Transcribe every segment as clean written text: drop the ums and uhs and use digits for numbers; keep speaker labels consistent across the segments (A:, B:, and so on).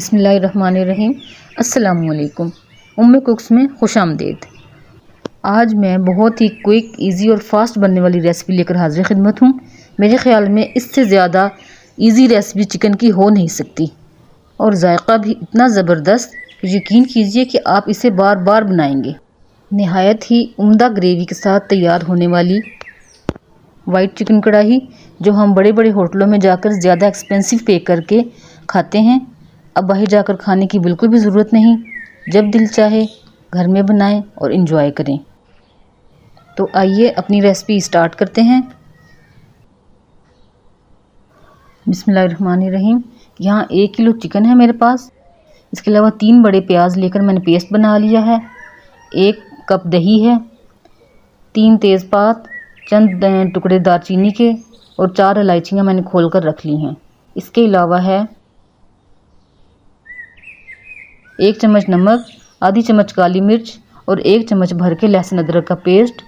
A: बिस्मिल्लाहिर्रहमानिर्रहीम। अस्सलामुअलैकुम। उम्मे कुक्स में खुशामदीद। आज मैं बहुत ही क्विक, इजी और फास्ट बनने वाली रेसिपी लेकर हाजिर खिदमत हूँ। मेरे ख्याल में इससे ज़्यादा इजी रेसिपी चिकन की हो नहीं सकती और जायका भी इतना ज़बरदस्त, यकीन कीजिए कि आप इसे बार बार बनाएंगे। नहायत ही उम्दा ग्रेवी के साथ तैयार होने वाली वाइट चिकन कढ़ाई, जो हम बड़े बड़े होटलों में जाकर ज़्यादा एक्सपेंसिव पे करके खाते हैं, अब बाहर जाकर खाने की बिल्कुल भी ज़रूरत नहीं। जब दिल चाहे घर में बनाएं और इन्जॉय करें। तो आइए अपनी रेसिपी स्टार्ट करते हैं। बिस्मिल्लाहिर्रहमानिर्रहीम। यहाँ 1 किलो चिकन है मेरे पास। इसके अलावा 3 बड़े प्याज लेकर मैंने पेस्ट बना लिया है। 1 कप दही है, 3 तेज़पात, चंद टुकड़े दालचीनी के और 4 इलायचियाँ मैंने खोल कर रख ली हैं। इसके अलावा है 1 चम्मच नमक, आधी चम्मच काली मिर्च और 1 चम्मच भर के लहसुन अदरक का पेस्ट।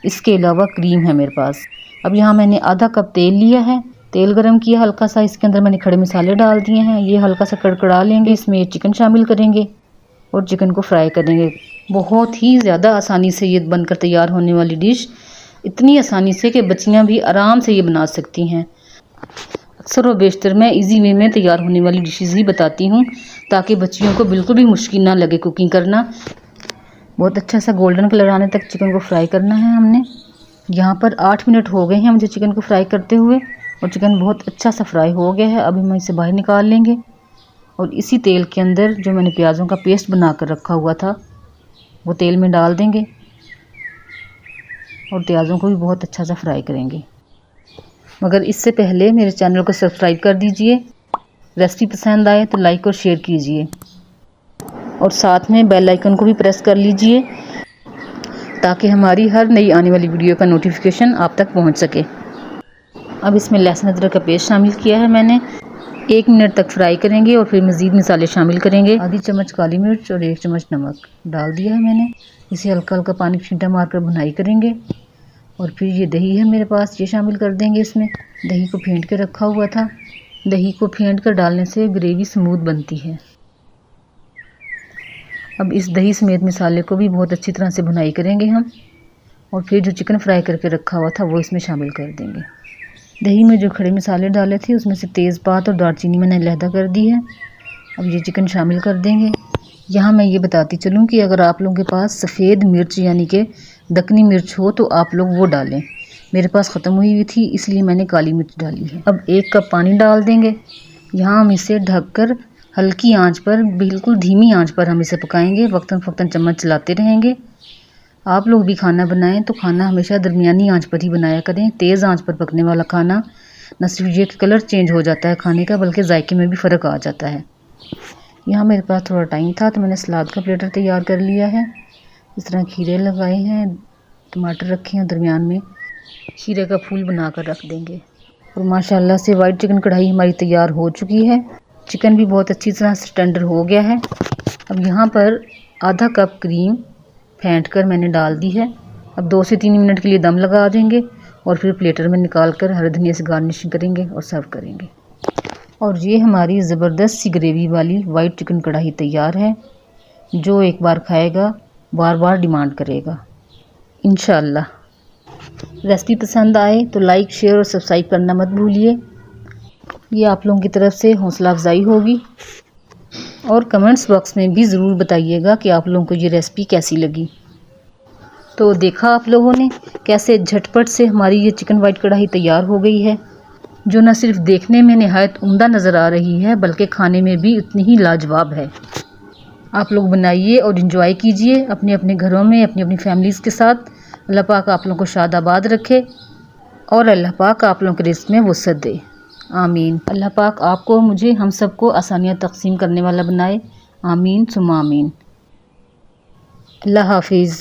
A: इसके अलावा क्रीम है मेरे पास। अब यहाँ मैंने आधा कप तेल लिया है, तेल गरम किया हल्का सा, इसके अंदर मैंने खड़े मसाले डाल दिए हैं। ये हल्का सा कड़कड़ा लेंगे, इसमें चिकन शामिल करेंगे और चिकन को फ्राई करेंगे। बहुत ही ज़्यादा आसानी से ये बनकर तैयार होने वाली डिश, इतनी आसानी से कि बच्चियाँ भी आराम से ये बना सकती हैं। अक्सर व बेशतर मैं इजी वे में तैयार होने वाली डिशेज़ ही बताती हूँ, ताकि बच्चियों को बिल्कुल भी मुश्किल ना लगे कुकिंग करना। बहुत अच्छा सा गोल्डन कलर आने तक चिकन को फ्राई करना है हमने। यहाँ पर 8 मिनट हो गए हैं मुझे चिकन को फ्राई करते हुए और चिकन बहुत अच्छा सा फ्राई हो गया है। अभी हम इसे बाहर निकाल लेंगे और इसी तेल के अंदर जो मैंने प्याज़ों का पेस्ट बना कर रखा हुआ था वो तेल में डाल देंगे और प्याज़ों को भी बहुत अच्छा सा फ्राई करेंगे। मगर इससे पहले मेरे चैनल को सब्सक्राइब कर दीजिए। रेसिपी पसंद आए तो लाइक और शेयर कीजिए और साथ में बेल आइकन को भी प्रेस कर लीजिए, ताकि हमारी हर नई आने वाली वीडियो का नोटिफिकेशन आप तक पहुंच सके। अब इसमें लहसुन अदरक का पेस्ट शामिल किया है मैंने। 1 मिनट तक फ्राई करेंगे और फिर मज़ीद मसाले शामिल करेंगे। आधी चम्मच काली मिर्च और 1 चम्मच नमक डाल दिया है मैंने। इसे हल्का हल्का पानी छींटा मारकर भुनाई करेंगे और फिर ये दही है मेरे पास, ये शामिल कर देंगे इसमें। दही को फेंट के रखा हुआ था। दही को फेंट कर डालने से ग्रेवी स्मूथ बनती है। अब इस दही समेत मसाले को भी बहुत अच्छी तरह से भुनाई करेंगे हम और फिर जो चिकन फ्राई करके रखा हुआ था वो इसमें शामिल कर देंगे। दही में जो खड़े मसाले डाले थे उसमें से तेज़पात और दालचीनी मैंने अलहदा कर दी है। अब ये चिकन शामिल कर देंगे। यहाँ मैं ये बताती चलूँ कि अगर आप लोगों के पास सफ़ेद मिर्च यानी कि दक्कनी मिर्च हो तो आप लोग वो डालें। मेरे पास ख़त्म हुई थी इसलिए मैंने काली मिर्च डाली है। अब 1 कप पानी डाल देंगे। यहाँ हम इसे ढककर हल्की आंच पर, बिल्कुल धीमी आंच पर हम इसे पकाएंगे। वक्तन फ़क्तन चम्मच चलाते रहेंगे। आप लोग भी खाना बनाएं तो खाना हमेशा दरमियानी आंच पर ही बनाया करें। तेज़ आंच पर पकने वाला खाना न सिर्फ ये कलर चेंज हो जाता है खाने का, बल्कि जायके में भी फ़र्क आ जाता है। यहाँ मेरे पास थोड़ा टाइम था तो मैंने सलाद का प्लेटर तैयार कर लिया है। इस तरह खीरे लगाए हैं, टमाटर रखे हैं, दरमियान में खीरे का फूल बनाकर रख देंगे। और माशाल्लाह से वाइट चिकन कढ़ाई हमारी तैयार हो चुकी है। चिकन भी बहुत अच्छी तरह से टेंडर हो गया है। अब यहाँ पर आधा कप क्रीम फेंट कर मैंने डाल दी है। अब 2 से 3 मिनट के लिए दम लगा देंगे और फिर प्लेटर में निकाल कर हरे धनिया से गार्निशिंग करेंगे और सर्व करेंगे। और ये हमारी ज़बरदस्त सी ग्रेवी वाली वाइट चिकन कढ़ाई तैयार है, जो एक बार खाएगा बार बार डिमांड करेगा इंशाअल्लाह। रेसिपी पसंद आए तो लाइक, शेयर और सब्सक्राइब करना मत भूलिए। ये आप लोगों की तरफ से हौसला अफजाई होगी। और कमेंट्स बॉक्स में भी ज़रूर बताइएगा कि आप लोगों को ये रेसिपी कैसी लगी। तो देखा आप लोगों ने कैसे झटपट से हमारी ये चिकन वाइट कढ़ाई तैयार हो गई है, जो न सिर्फ देखने में नहायत उम्दा नज़र आ रही है बल्कि खाने में भी उतनी ही लाजवाब है। आप लोग बनाइए और इन्जॉय कीजिए अपने अपने घरों में, अपनी अपनी फैमिलीज़ के साथ। अल्लाह पाक आप लोगों को शाद आबाद रखे और अल्लाह पाक आप लोगों के रिज़्क़ में वुसअत दे। आमीन। अल्लाह पाक आपको, मुझे, हम सबको आसानियाँ तक़सीम करने वाला बनाए। आमीन सुम्मा आमीन। अल्लाह हाफिज़।